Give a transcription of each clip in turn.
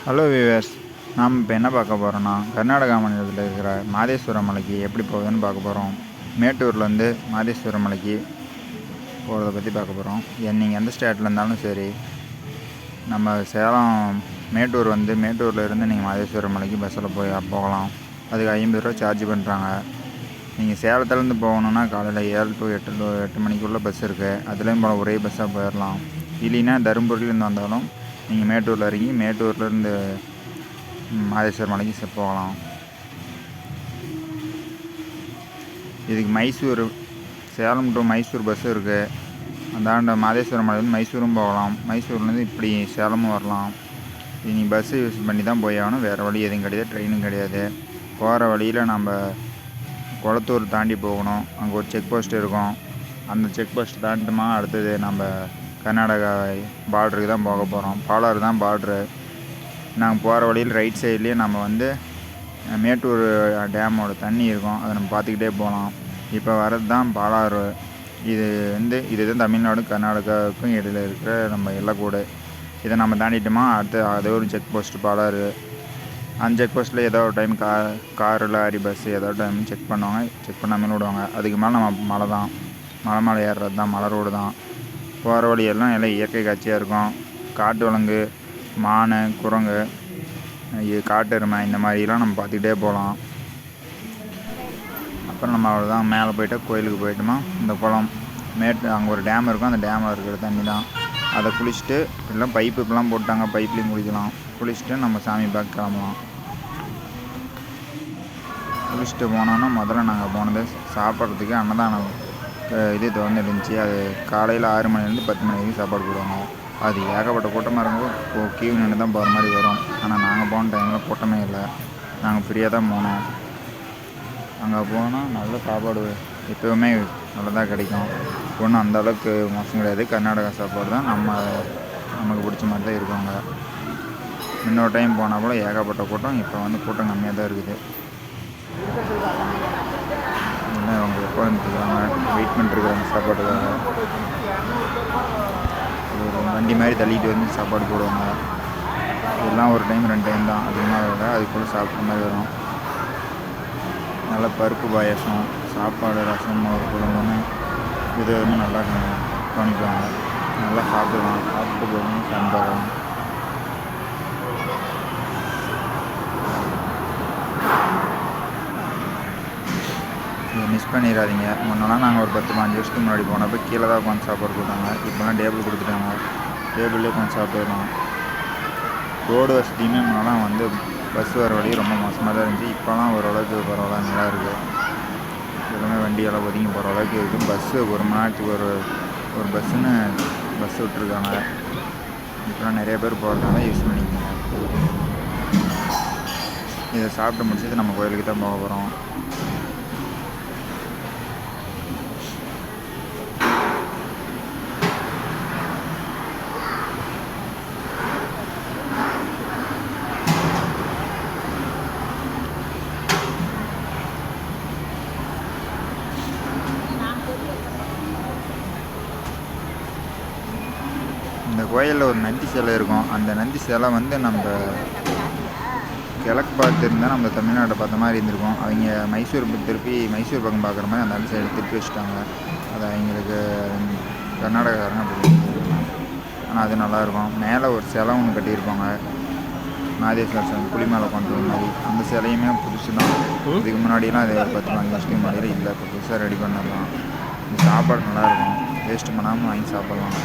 Hello viewers, நாம் இப்போ என்ன பார்க்க போகிறோன்னா கர்நாடகா மாநிலத்தில் இருக்கிற மாதேஸ்வரம் மலைக்கு எப்படி போகுதுன்னு பார்க்க போகிறோம். மேட்டூர்லேருந்து மாதேஸ்வரம் மலைக்கு போகிறத பற்றி பார்க்க போகிறோம். நீங்கள் எந்த ஸ்டேட்டில் இருந்தாலும் சரி, நம்ம சேலம் மேட்டூர் மேட்டூரில் இருந்து நீங்கள் மாதேஸ்வரம் மலைக்கு பஸ்ஸில் போகலாம். அதுக்கு 50 ரூபா சார்ஜ் பண்ணுறாங்க. நீங்கள் சேலத்துலேருந்து போகணுன்னா காலையில் 7 to 8 மணிக்குள்ளே பஸ் இருக்குது. அதுலேயும் போல ஒரே பஸ்ஸாக போயிடலாம். இல்லைன்னா தருமபுரியிலேருந்து வந்தாலும் நீங்கள் மேட்டூரில் இறங்கி மேட்டூர்லேருந்து மாதேஸ்வரம் மலைக்கு போகலாம். இதுக்கு சேலம் டு மைசூர் பஸ் இருக்குது. அந்தாண்ட மாதேஸ்வரம் மலையிலேருந்து மைசூரும் போகலாம். மைசூர்லேருந்து இப்படி சேலமும் வரலாம். இது நீ பஸ்ஸு யூஸ் பண்ணி தான் போய் ஆகணும். வேறு வழி எதுவும் கிடையாது, ட்ரெயினும் கிடையாது. போகிற வழியில் நம்ம குளத்தூர் தாண்டி போகணும். அங்கே ஒரு செக் போஸ்ட் இருக்கும். அந்த செக் போஸ்ட் தாண்டிட்டோமா அடுத்தது நம்ம கர்நாடகா பார்டருக்கு தான் போக போகிறோம். பாலாறு தான் பார்ட்ரு. நாங்கள் போகிற வழியில் ரைட் சைட்லேயே நம்ம மேட்டூர் டேமோட தண்ணி இருக்கும். அதை நம்ம பார்த்துக்கிட்டே போகலாம். இப்போ வர்றது தான் பாலாறு. இதுதான் தமிழ்நாடு கர்நாடகாவுக்கும் இடையில் இருக்கிற நம்ம எல்லைக்கூடு. இதை நம்ம தாண்டிட்டோமா அடுத்து அதே ஒரு செக் போஸ்ட்டு பாலாறு. அந்த செக் போஸ்ட்டில் ஏதோ ஒரு டைம் கார் லாரி பஸ்ஸு ஏதோ ஒரு டைம் செக் பண்ணுவாங்க. செக் பண்ணாமல் விடுவாங்க. அதுக்கு மேலே நம்ம மலை தான், மலை ஏறுறது தான், மலை ரோடு தான். போகிற வழியெல்லாம் எல்லாம் இயற்கை காட்சியாக இருக்கும். காட்டு விலங்கு, மான், குரங்கு, காட்டு எருமை இந்த மாதிரிலாம் நம்ம பார்த்துக்கிட்டே போகலாம். அப்புறம் நம்ம அவ்வளோதான் மேலே போய்ட்டு கோயிலுக்கு போயிட்டோமா இந்த குளம் அங்கே ஒரு டேம் இருக்கும். அந்த டேமில் இருக்கிற தண்ணி தான். அதை குளிச்சுட்டு எல்லாம் பைப்புக்கெலாம் போட்டாங்க, பைப்லேயும் குளிக்கலாம். குளிச்சுட்டு நம்ம சாமி பார்க்க கிளம்பலாம். குளிச்சுட்டு போனோன்னா முதல்ல நாங்கள் போனது சாப்பிட்றதுக்கு அன்னதானம் இது திறந்து இருந்துச்சு. அது காலையில் 6 மணிலேருந்து 10 மணி வரைக்கும் சாப்பாடு போடுவாங்க. அது ஏகப்பட்ட கூட்டமாக இருக்கும். கியூ நின்று தான் போகிற மாதிரி வரும். ஆனால் நாங்கள் போன டைமில் கூட்டமே இல்லை. நாங்கள் ஃப்ரீயாக தான் போனோம். அங்கே போனால் நல்ல சாப்பாடு எப்போவுமே நல்லதாக கிடைக்கும். ஒன்றும் அந்தளவுக்கு மோசம் கிடையாது. கர்நாடகா சாப்பாடு தான் நமக்கு பிடிச்ச மாதிரி தான் இருக்குவாங்க. இன்னொரு டைம் போனால் போல் ஏகப்பட்ட கூட்டம். இப்போ கூட்டம் கம்மியாக தான் இருக்குது. அவங்க எப்போ வந்துருக்காங்க, வெயிட் பண்ணிட்டுருக்காங்க சாப்பாட்டுக்காக. ஒரு வண்டி மாதிரி தள்ளிட்டு வந்து சாப்பாடு போடுவாங்க. இதெல்லாம் ஒரு டைம் 2 டைம் தான், அதிகமாக விட அதுக்குள்ளே சாப்பிட்ற மாதிரி வரும். நல்லா பருப்பு பாயாசம், சாப்பாடு, ரசம், ஒரு குழம்புன்னு இது நல்லா கவனிக்குவாங்க. நல்லா சாப்பிடுவாங்க. சாப்பிட்டு போகணும் சாம்பாரம். மிஸ் பண்ணிடாதீங்க. முன்னெல்லாம் நாங்கள் ஒரு 10-15 வருஷத்துக்கு முன்னாடி போனப்போ கீழே தான் உட்காந்து சாப்பாடு போட்டாங்க. இப்போலாம் டேபிள் கொடுத்துட்டாங்க. டேபிள்லேயே உட்காந்து சாப்பிட்டுருக்கோம். ரோடு வசதியுமே முன்னெல்லாம் பஸ் வர வழி ரொம்ப மோசமாக தான் இருந்துச்சு. இப்போலாம் ஓரளவுக்கு பரவாயில்ல, நல்லா இருக்குது. எல்லாமே வண்டியெல்லாம் ஒதுங்கி போகிற அளவுக்கு இருக்குது. பஸ்ஸு ஒரு மணி நேரத்துக்கு ஒரு பஸ்ஸுன்னு பஸ் விட்டுருக்காங்க. இப்போலாம் நிறைய பேர் போகிறதுனால யூஸ் பண்ணிக்கோங்க. இதை சாப்பிட்டு முடிச்சது நம்ம கோயிலுக்கு தான் போக போகிறோம். இந்த கோயிலில் ஒரு நந்தி சிலை இருக்கும். அந்த நந்தி சிலை நம்ம கிழக்கு பார்த்து இருந்தால் நம்ம தமிழ்நாட்டை பார்த்த மாதிரி இருந்திருக்கும். அவங்க மைசூர் பக்கம் பார்க்குற மாதிரி அந்த சைடு திருப்பி வச்சுட்டாங்க. அது அவங்களுக்கு கர்நாடகாரங்க அப்படி. ஆனால் அது நல்லாயிருக்கும். மேலே ஒரு சிலை ஒன்று கட்டியிருப்பாங்க, மாதேஸ்வரர் புலி மேலே கொண்டு மாதிரி. அந்த சிலையுமே புதுசு தான். இதுக்கு முன்னாடியெல்லாம் அது 10-15 வருஷத்துக்கு முன்னாடியில் இல்லை. இப்போ புதுசாக ரெடி பண்ணலாம். இந்த சாப்பாடு நல்லாயிருக்கும். வேஸ்ட் பண்ணாமல் வாங்கி சாப்பிட்லாம்.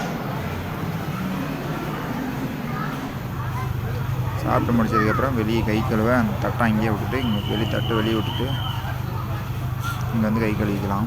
சாப்பிட்டு முடிச்சதுக்கப்புறம் வெளியே கை கழுவ அந்த தட்டை அங்கேயே விட்டுட்டு இங்கே தட்டு வெளியே விட்டுட்டு இங்கே கை கழுவிக்கலாம்.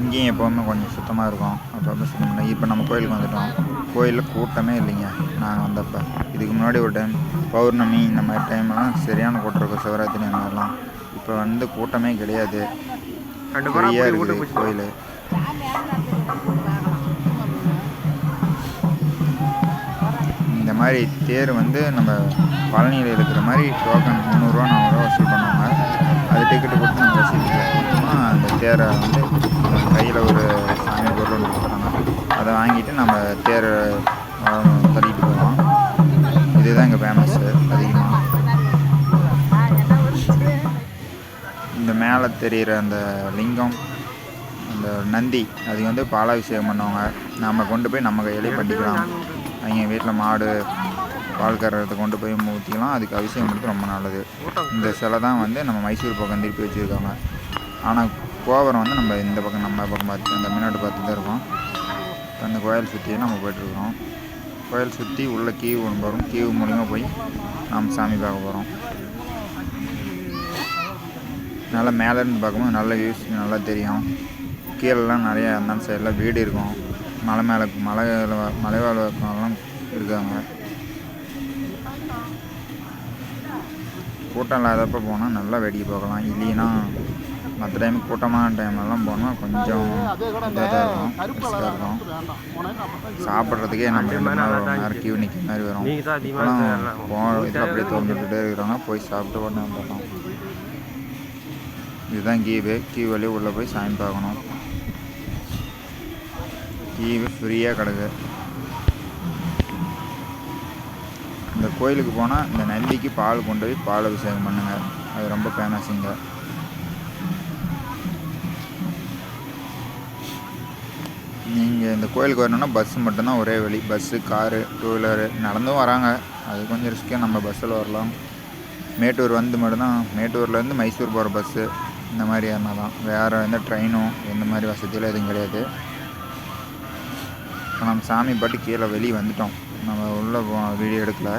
இங்கேயும் எப்போவுமே கொஞ்சம் சுத்தமாக இருக்கும். அப்போ சுத்தம் பண்ணி இப்போ நம்ம கோயிலுக்கு வந்துட்டோம். கோயிலில் கூட்டமே இல்லைங்க. நாங்கள் வந்தப்போ இதுக்கு முன்னாடி ஒரு டைம் பௌர்ணமி இந்த மாதிரி டைம்லாம் சரியான கூட்டம் இருக்கும். சிவராத்திரி அந்த மாதிரிலாம். இப்போ கூட்டமே கிடையாது. ஃப்ரீயாக இருக்குது கோயில். இந்த மாதிரி தேர் நம்ம பழனியில் இருக்கிற மாதிரி டோக்கன் 300 ரூபா 400 ரூபா வசூல் பண்ணுவாங்க. அது டிக்கெட்டு கொடுத்து நம்ம ரசீது கொடுத்தோம்னா அந்த தேரை வந்து கையில் ஒரு சாமி பொருள் ஒன்று கொடுக்குறாங்க. அதை வாங்கிட்டு நம்ம தேரை தள்ளிட்டு போகலாம். இதுதான் இங்கே ஃபேமஸ்ஸு அதிகமாக. இந்த மேலே தெரிகிற அந்த லிங்கம், அந்த நந்தி, அது வந்து பாலாபிஷேகம் பண்ணுவாங்க. நம்ம கொண்டு போய் நம்ம கையிலே பண்ணிக்கலாம். அவங்க வீட்டில் மாடு பால் கறத்தை கொண்டு போய் ஊற்றிக்கலாம். அதுக்கு அபிஷேகம் பண்ணுறது ரொம்ப நல்லது. இந்த சிலை தான் வந்து நம்ம மைசூர் பக்கம் திருப்பி வச்சுருக்காங்க. ஆனால் கோபுரம் வந்து நம்ம இந்த பக்கம் நம்ம பக்கம் பார்த்து தமிழ்நாடு பார்த்து தான் இருக்கோம். அந்த கோயில் சுற்றியே நம்ம போய்ட்டுருக்கோம். கோயில் சுற்றி உள்ள கீவு ஒன்று வரும். கீவு மூலிமா போய் நாம் சாமி பார்க்க போகிறோம். நல்லா மேலேருந்து பார்க்கும்போது நல்ல வியூஸ் நல்லா தெரியும். கீழெல்லாம் நிறையா அந்த சைடெலாம் வீடு இருக்கும். மலை மேலே மலைவாழ் மக்கள்லாம் இருக்காங்க. கூட்டம் இல்லாதப்போ போனால் நல்லா வேடிக்கை பார்க்கலாம். இல்லைன்னா மற்ற டைம் கூட்டமான டைம்லலாம் போனால் கொஞ்சம் இதாக தான் இருக்கும், ரிஸ்க்காக இருக்கும். சாப்பிட்றதுக்கே நம்ம 2 மணி நேரம் கியூ நிற்கிற மாதிரி வரும். இப்போலாம் இதில் அப்படியே திறந்துக்கிட்டே இருக்கிறாங்க. போய் சாப்பிட்டு உடனே வந்துடலாம். இதுதான் கியூ வழியே உள்ளே போய் சாமி பார்க்கணும். கியூ ஃப்ரீயாக கிடக்கு. இந்த கோயிலுக்கு போனால் இந்த நந்திக்கு பால் கொண்டு போய் பால் அபிஷேகம் பண்ணுங்க. அது ரொம்ப ஃபேமஸுங்க. நீங்கள் இந்த கோயிலுக்கு வரணுன்னா பஸ்ஸு மட்டும்தான் ஒரே வழி. பஸ்ஸு, காரு, 2 வீலரு நடந்தும் வராங்க. அது கொஞ்சம் ரிஸ்க்காக நம்ம பஸ்ஸில் வரலாம். மேட்டூர் வந்து மட்டும்தான், மேட்டூர்லேருந்து மைசூர் போகிற பஸ்ஸு இந்த மாதிரி ஏறினா தான். வேறு எந்த ட்ரெயினும் எந்த மாதிரி வசதியெல்லாம் எதுவும் கிடையாது. இப்போ நம்ம சாமி பாட்டு கீழே வெளியே வந்துட்டோம். நம்ம உள்ளே வீடியோ எடுக்கல.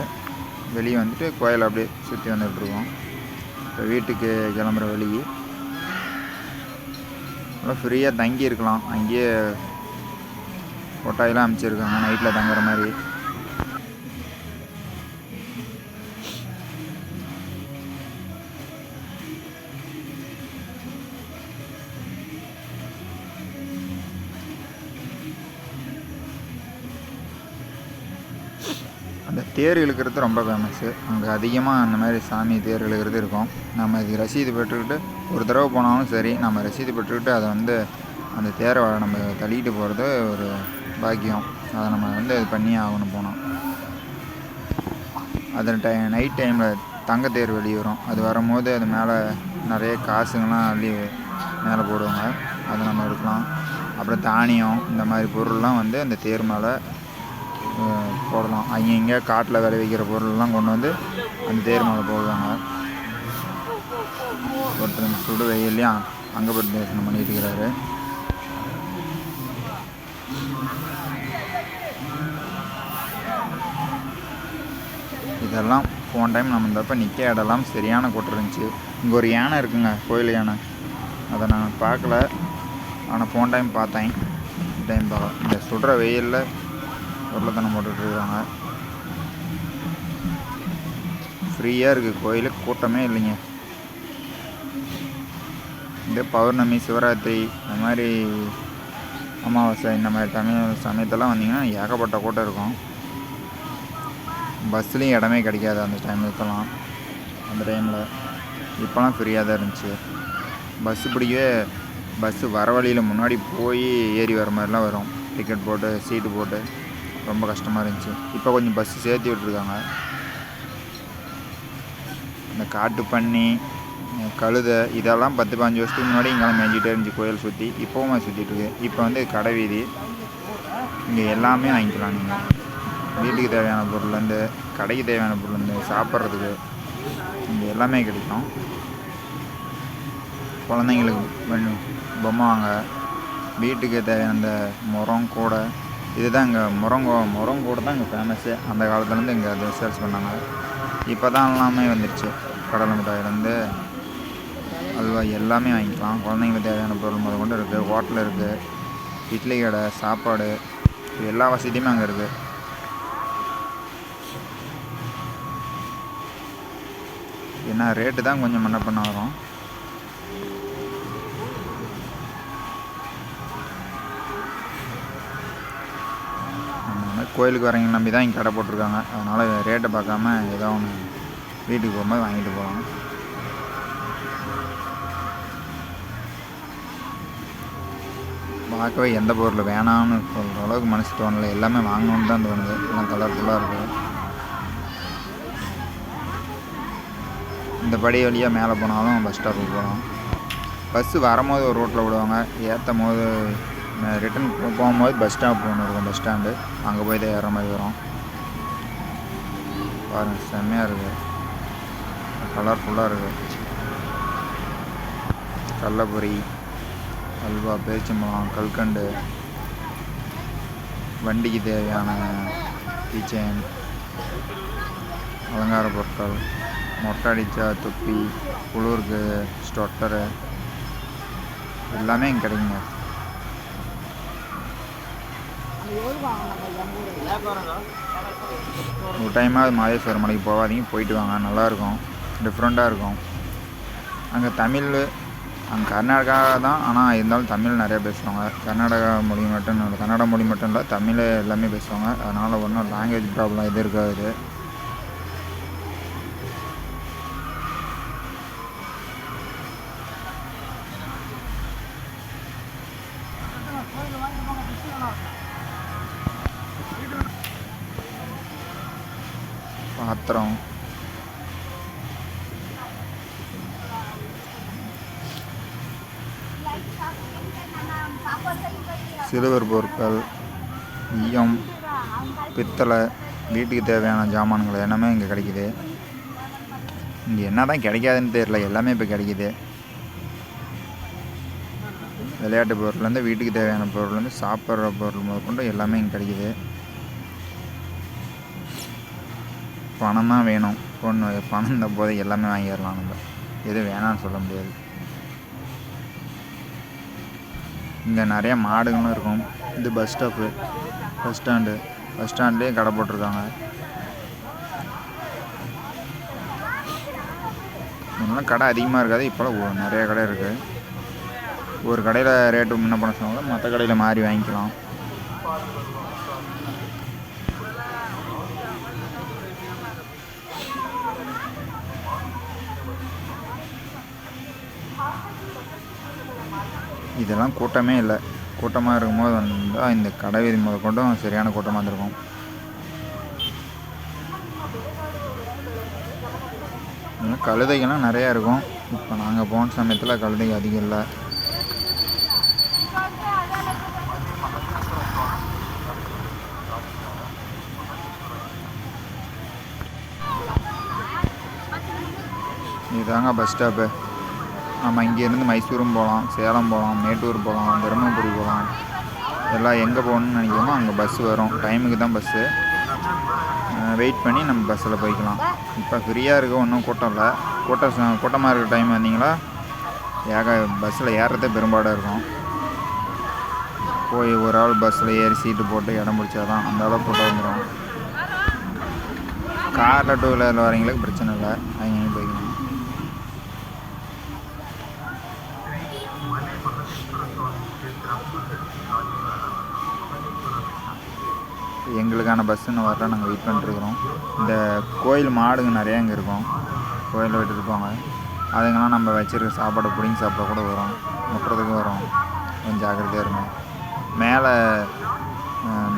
வெளியே வந்துட்டு கோயிலை அப்படியே சுற்றி வந்துட்டுருக்கோம். இப்போ வீட்டுக்கு கிளம்புற வழி. நல்லா ஃப்ரீயாக தங்கி இருக்கலாம். அங்கேயே கொட்டாயெல்லாம் அமைச்சிருக்காங்க நைட்டில் தங்குற மாதிரி. அந்த தேர் இழுக்கிறது ரொம்ப ஃபேமஸ்ஸு. அங்கே அதிகமாக அந்த மாதிரி சாமி தேர் இழுக்கிறது இருக்கும். நம்ம இது ரசீது பெற்றுக்கிட்டு ஒரு தடவை போனாலும் சரி, நம்ம ரசீது பெற்றுக்கிட்டு அதை வந்து அந்த தேரை நம்ம தள்ளிட்டு போகிறது ஒரு பாக்கியம். அதை நம்ம வந்து இது பண்ணி ஆகணும் போனோம். அது நைட் டைமில் தங்கத்தேர் வெளியே வரும். அது வரும்போது அது மேலே நிறைய காசுங்கள்லாம் அள்ளி மேலே போடுவாங்க. அதை நம்ம எடுக்கலாம். அப்புறம் தானியம் இந்த மாதிரி பொருள்லாம் வந்து அந்த தேர் மேலே போடலாம். அங்கே காட்டில் விளைவிக்கிற பொருள்லாம் கொண்டு வந்து அந்த தேர் மேலே போடுவாங்க. ஒருத்தர் சுடு வெயிலையும் அங்கே போய் தரிசனம் பண்ணிட்டு இருக்கிறாரு. இதெல்லாம் போன டைம் நம்ம இந்தப்போ நிற்க இடலாம் சரியான கூட்டம் இருந்துச்சு. இங்கே ஒரு யானை இருக்குங்க, கோயில் யானை. அதை நான் பார்க்கல, ஆனால் போன டைம் பார்த்தேன். டைம் பார்க்கல. இந்த சுடுற வெயிலில் உருளைத்தனம் போட்டுட்ருக்காங்க. ஃப்ரீயாக இருக்குது கோயில், கூட்டமே இல்லைங்க. இந்த பௌர்ணமி, சிவராத்திரி, இந்த மாதிரி அமாவாசை இந்த மாதிரி சமயத்தெல்லாம் வந்தீங்கன்னா ஏகப்பட்ட கூட்டம் இருக்கும். பஸ்லேயும் இடமே கிடைக்காது அந்த டைமுக்கெல்லாம். அந்த டைமில் இப்போலாம் ஃப்ரீயாக தான் இருந்துச்சு. பஸ்ஸு வர வழியில் முன்னாடி போய் ஏறி வர மாதிரிலாம் வரும். டிக்கெட் போட்டு சீட்டு போட்டு ரொம்ப கஷ்டமாக இருந்துச்சு. இப்போ கொஞ்சம் பஸ்ஸு சேர்த்து விட்ருக்காங்க. இந்த காட்டு பன்னி, கழுதை இதெல்லாம் 10-15 வருஷத்துக்கு முன்னாடி இங்கெல்லாம் மேய்ஞ்சிட்டே இருந்துச்சு கோயில் சுற்றி. இப்போவும் சுற்றிட்டுருக்கு. இப்போ வந்து கடை வீதி. இங்கே எல்லாமே வாங்கிக்கலாம். நீங்கள் வீட்டுக்கு தேவையான பொருள்லேருந்து கடைக்கு தேவையான பொருள்லேருந்து சாப்பிட்றதுக்கு இங்கே எல்லாமே கிடைக்கும். குழந்தைங்களுக்கு பொம்மை வாங்க, வீட்டுக்கு தேவையான அந்த முறம் கூடை, இதுதான் இங்கே முறம் கூடை தான் இங்கே ஃபேமஸ்ஸு. அந்த காலத்துலேருந்து இங்கே அதை சேல்ஸ் பண்ணாங்க. இப்போ தான் எல்லாமே வந்துடுச்சு. கடலை மிட்டாயிலேருந்து அல்வா எல்லாமே வாங்கிக்கலாம். குழந்தைங்களுக்கு தேவையான பொருள் முதல் கொண்டு இருக்குது. ஹோட்டல் இருக்குது, இட்லி கடை, சாப்பாடு, எல்லா வசதியுமே அங்கே இருக்குது. ஏன்னா ரேட்டு தான் கொஞ்சம் மன்ன பண்ண வரும். கோயிலுக்கு வரீங்க நம்பி தான் இங்கே கடை போட்டிருக்காங்க. அதனால் ரேட்டை பார்க்காம ஏதோ ஒன்று வீட்டுக்கு போகும்போது வாங்கிட்டு போகலாம். பார்க்கவே எந்த பொருள் வேணாம்னு சொல்கிற அளவுக்கு மனசு தோணலை. எல்லாமே வாங்கணுன்னு தான் தோணுது. எல்லாம் கலர்ஃபுல்லாக இருக்குது. இந்த படி வழியாக மேலே போனாலும் பஸ் ஸ்டாப்புக்கு போகலாம். பஸ்ஸு வரும்போது ஒரு ரோட்டில் விடுவாங்க, ஏற்றும் போது ரிட்டன் போகும்போது பஸ் ஸ்டாப் ஒன்று இருக்கும், பஸ் ஸ்டாண்டு. அங்கே போய் தான் ஏறுற மாதிரி வரும். பாருங்கள், செம்மையாக இருக்குது, கலர்ஃபுல்லாக இருக்குது. கடலப்பொரி, அல்வா, பேரிச்சம்பழம், கல்கண்டு, வண்டிக்கு தேவையான கீச்செயின், அலங்கார பொருட்கள், மொட்டை அடித்தா தொப்பி, குளிருக்கு ஸ்வெட்டரு, எல்லாமே இங்கே கிடைக்குங்க. ஒரு டைமாவது மாதேஸ்வரம் மலைக்கு போகாதீங்க, போயிட்டு வாங்க, நல்லாயிருக்கும், டிஃப்ரெண்ட்டாக இருக்கும். அங்கே தமிழ், அங்கே கர்நாடகா தான், ஆனால் இருந்தாலும் தமிழ் நிறையா பேசுவாங்க. கர்நாடகா மொழி மட்டும் இல்லை, கன்னட மொழி மட்டும் இல்லை, தமிழ் எல்லாமே பேசுவாங்க. அதனால் ஒன்றும் லாங்குவேஜ் ப்ராப்ளம் எதுவும் இருக்காது. பாத்திரம், சிறுவர் பொருட்கள், ஈயம், பித்தளை, வீட்டுக்கு தேவையான ஜாமான்கள் எல்லாமே இங்கே கிடைக்கிது. இங்கே என்ன தான் கிடைக்காதுன்னு தெரியல, எல்லாமே இப்போ கிடைக்கிது. விளையாட்டு பொருள்லேருந்து வீட்டுக்கு தேவையான பொருள்லேருந்து சாப்பிட்ற பொருள் முதற்கொண்டு எல்லாமே இங்கே கிடைக்கிது. பணம் தான் வேணும், பணம் இந்த போதை எல்லாமே வாங்கிடலாம். நம்ம எதுவும் வேணான்னு சொல்ல முடியாது. இங்கே நிறைய மாடுகளும் இருக்கும். இது பஸ் ஸ்டாப்பு, பஸ் ஸ்டாண்ட்லேயே கடை போட்டிருக்காங்க. முன்னெல்லாம் கடை அதிகமாக இருக்காது, இப்போலாம் நிறைய கடை இருக்குது. ஒரு கடையில் ரேட்டு முன்ன பண்ண சொன்னாலும் மற்ற கடையில் மாறி வாங்கிக்கலாம். இதெல்லாம் கூட்டமே இல்லை. கூட்டமாக இருக்கும்போது வந்தால் இந்த கடை வீதி முதற்கொண்டும் சரியான கூட்டமாக இருந்திருக்கும். கழுதைகள்லாம் நிறையா இருக்கும். இப்போ நாங்கள் போன சமயத்தில் கழுதைங்க அதிகம் இல்லை. இதுதாங்க பஸ் ஸ்டாப்பு. நம்ம இங்கேருந்து மைசூரும் போகலாம், சேலம் போகலாம், மேட்டூர் போகலாம், தருமபுரி போகலாம். எல்லாம் எங்கே போகணுன்னு நினைக்கிறோமோ அங்கே பஸ்ஸு வரும். டைமுக்கு தான் பஸ்ஸு. வெயிட் பண்ணி நம்ம பஸ்ஸில் போய்க்கலாம். இப்போ ஃப்ரீயாக இருக்க, ஒன்றும் கூட்டம் இல்லை. கூட்டமாக இருக்கிற டைம் வந்தீங்களா பஸ்ஸில் ஏறுறதே பெரும்பாடாக இருக்கும். போய் ஒரு ஆள் பஸ்ஸில் ஏறி சீட்டு போட்டு இடம் பிடிச்சாதான் அந்த அளவுக்கு கூட்டம் வந்துடும். காரில் 2 வீலரில் வரவங்களுக்கு பிரச்சனை இல்லை, அவங்க போய்க்கலாம். எங்களுக்கான பஸ்ஸுன்னு வர நாங்கள் வெயிட் பண்ணிட்டுருக்குறோம். இந்த கோயில் மாடுங்க நிறையா இங்கே இருக்கும். கோயிலில் விட்டுட்டு இருப்பாங்க. அதுங்கெல்லாம் நம்ம வச்சுருக்க சாப்பாடை பிடிங்கி சாப்பிட கூட வரும், முட்டுறதுக்கும் வரும். கொஞ்சம் ஜாக்கிரதையாக இருக்கும். மேலே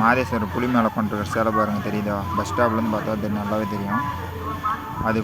மாதேஸ்வரர் புலி மேலே பண்ணுற சிலை பாருங்கள், தெரியுதா? பஸ் ஸ்டாப்லேருந்து பார்த்தா நல்லாவே தெரியும். அது